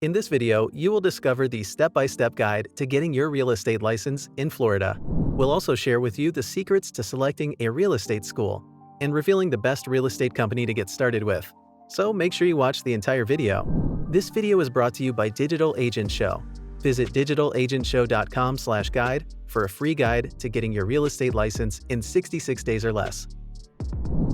In this video, you will discover the step-by-step guide to getting your real estate license in Florida. We'll also share with you the secrets to selecting a real estate school and revealing the best real estate company to get started with. So make sure you watch the entire video. This video is brought to you by Digital Agent Show. Visit digitalagentshow.com/guide for a free guide to getting your real estate license in 66 days or less.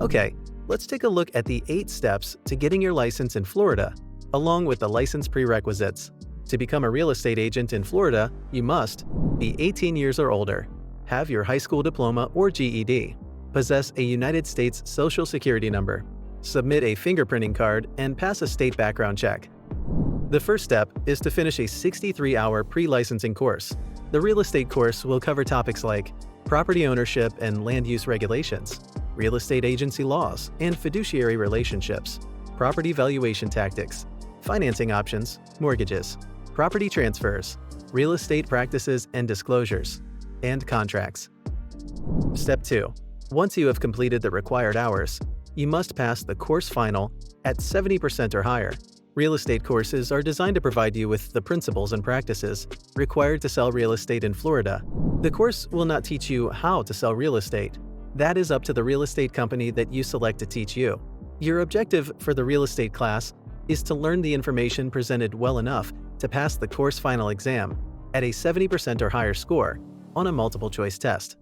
Okay, let's take a look at the 8 steps to getting your license in Florida, along with the license prerequisites. To become a real estate agent in Florida, you must be 18 years or older, have your high school diploma or GED, possess a United States Social Security number, submit a fingerprinting card, and pass a state background check. The first step is to finish a 63-hour pre-licensing course. The real estate course will cover topics like property ownership and land use regulations, real estate agency laws and fiduciary relationships, property valuation tactics, financing options, mortgages, property transfers, real estate practices and disclosures, and contracts. Step 2. Once you have completed the required hours, you must pass the course final at 70% or higher. Real estate courses are designed to provide you with the principles and practices required to sell real estate in Florida. The course will not teach you how to sell real estate. That is up to the real estate company that you select to teach you. Your objective for the real estate class is to learn the information presented well enough to pass the course final exam at a 70% or higher score on a multiple-choice test.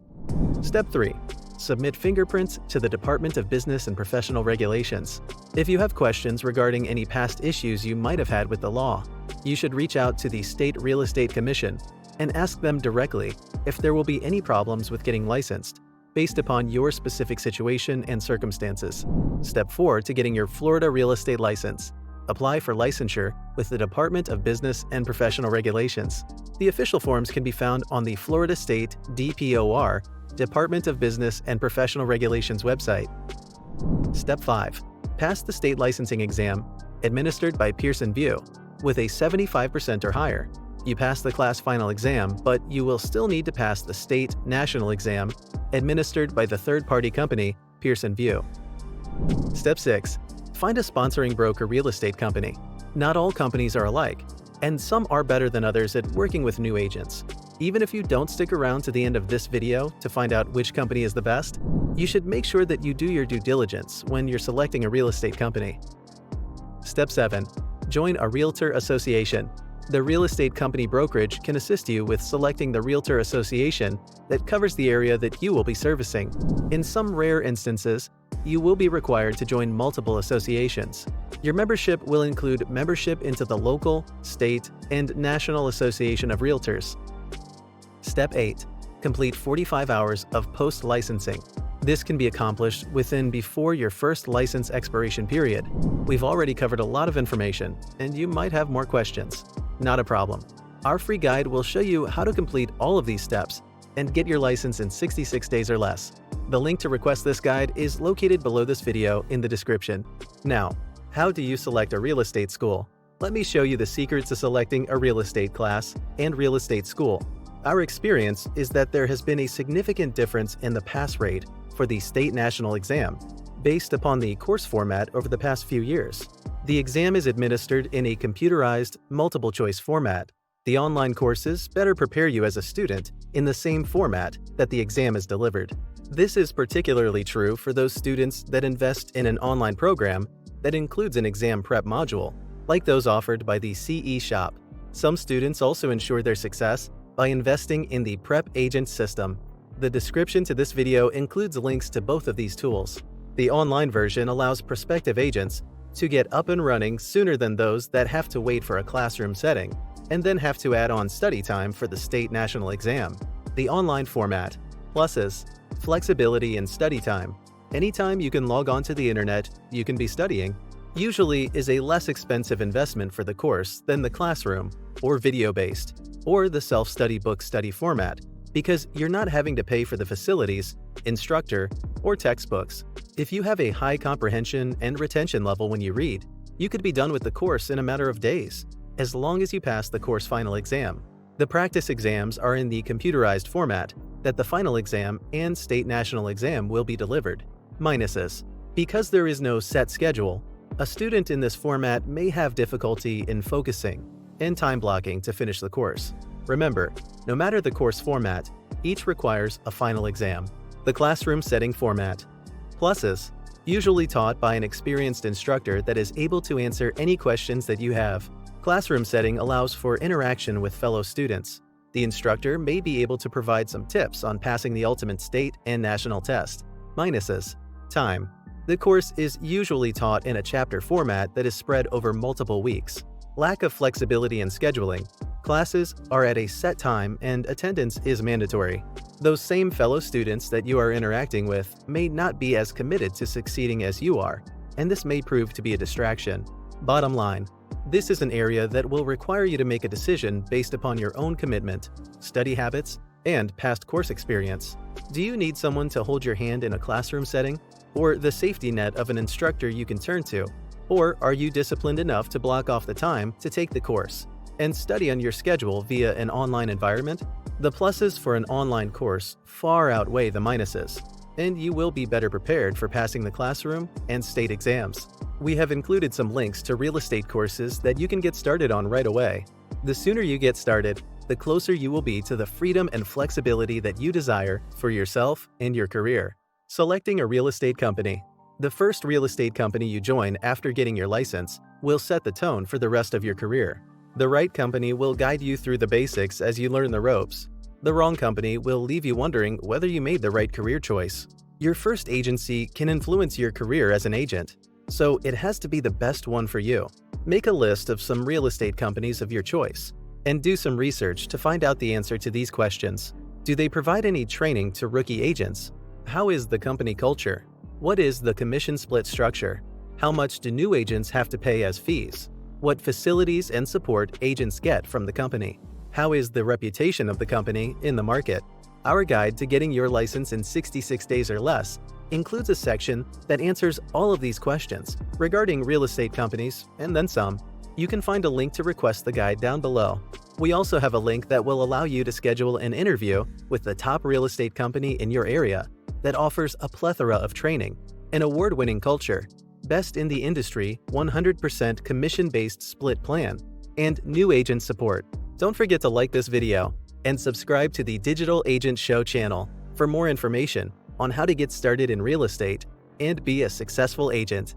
Step 3. Submit fingerprints to the Department of Business and Professional Regulations. If you have questions regarding any past issues you might have had with the law, you should reach out to the State Real Estate Commission and ask them directly if there will be any problems with getting licensed, based upon your specific situation and circumstances. Step 4 to getting your Florida real estate license. Apply for licensure with the Department of Business and Professional Regulations. The official forms can be found on the Florida State DPOR, Department of Business and Professional Regulations website. Step 5. Pass the state licensing exam, administered by Pearson VUE, with a 75% or higher. You pass the class final exam, but you will still need to pass the state national exam, administered by the third-party company, Pearson VUE. Step 6. Find a sponsoring broker real estate company. Not all companies are alike, and some are better than others at working with new agents. Even if you don't stick around to the end of this video to find out which company is the best, you should make sure that you do your due diligence when you're selecting a real estate company. Step 7. Join a Realtor association. The real estate company brokerage can assist you with selecting the Realtor association that covers the area that you will be servicing. In some rare instances, you will be required to join multiple associations. Your membership will include membership into the local, state, and national association of realtors. Step 8. Complete 45 hours of post-licensing. This can be accomplished before your first license expiration period. We've already covered a lot of information, and you might have more questions. Not a problem. Our free guide will show you how to complete all of these steps and get your license in 66 days or less. The link to request this guide is located below this video in the description. Now, how do you select a real estate school? Let me show you the secrets to selecting a real estate class and real estate school. Our experience is that there has been a significant difference in the pass rate for the state national exam, based upon the course format over the past few years. The exam is administered in a computerized, multiple-choice format. The online courses better prepare you as a student in the same format that the exam is delivered. This is particularly true for those students that invest in an online program that includes an exam prep module, like those offered by the CE Shop. Some students also ensure their success by investing in the Prep Agent system. The description to this video includes links to both of these tools. The online version allows prospective agents to get up and running sooner than those that have to wait for a classroom setting and then have to add on study time for the state national exam. The online format. Pluses: flexibility in study time. Anytime you can log on to the internet, you can be studying. Usually is a less expensive investment for the course than the classroom, or video-based, or the self-study book study format, because you're not having to pay for the facilities, instructor, or textbooks. If you have a high comprehension and retention level when you read, you could be done with the course in a matter of days, as long as you pass the course final exam. The practice exams are in the computerized format that the final exam and state national exam will be delivered. Minuses: because there is no set schedule, A student in this format may have difficulty in focusing and time blocking to finish the course. Remember, no matter the course format, each requires a final exam. The classroom setting format. Pluses. Usually taught by an experienced instructor that is able to answer any questions that you have. Classroom setting allows for interaction with fellow students. The instructor may be able to provide some tips on passing the ultimate state and national test. Minuses. Time. The course is usually taught in a chapter format that is spread over multiple weeks. Lack of flexibility in scheduling. Classes are at a set time and attendance is mandatory. Those same fellow students that you are interacting with may not be as committed to succeeding as you are, and this may prove to be a distraction. Bottom line, this is an area that will require you to make a decision based upon your own commitment, study habits, and past course experience. Do you need someone to hold your hand in a classroom setting, or the safety net of an instructor you can turn to? Or are you disciplined enough to block off the time to take the course and study on your schedule via an online environment? The pluses for an online course far outweigh the minuses, and you will be better prepared for passing the classroom and state exams. We have included some links to real estate courses that you can get started on right away. The sooner you get started, the closer you will be to the freedom and flexibility that you desire for yourself and your career. Selecting a real estate company. The first real estate company you join after getting your license will set the tone for the rest of your career. The right company will guide you through the basics as you learn the ropes. The wrong company will leave you wondering whether you made the right career choice. Your first agency can influence your career as an agent, so it has to be the best one for you. Make a list of some real estate companies of your choice and do some research to find out the answer to these questions. Do they provide any training to rookie agents? How is the company culture? What is the commission split structure? How much do new agents have to pay as fees? What facilities and support agents get from the company? How is the reputation of the company in the market? Our guide to getting your license in 66 days or less includes a section that answers all of these questions regarding real estate companies and then some. You can find a link to request the guide down below. We also have a link that will allow you to schedule an interview with the top real estate company in your area that offers a plethora of training, an award-winning culture, best in the industry 100% commission-based split plan, and new agent support. Don't forget to like this video and subscribe to the Digital Agent Show channel for more information on how to get started in real estate and be a successful agent.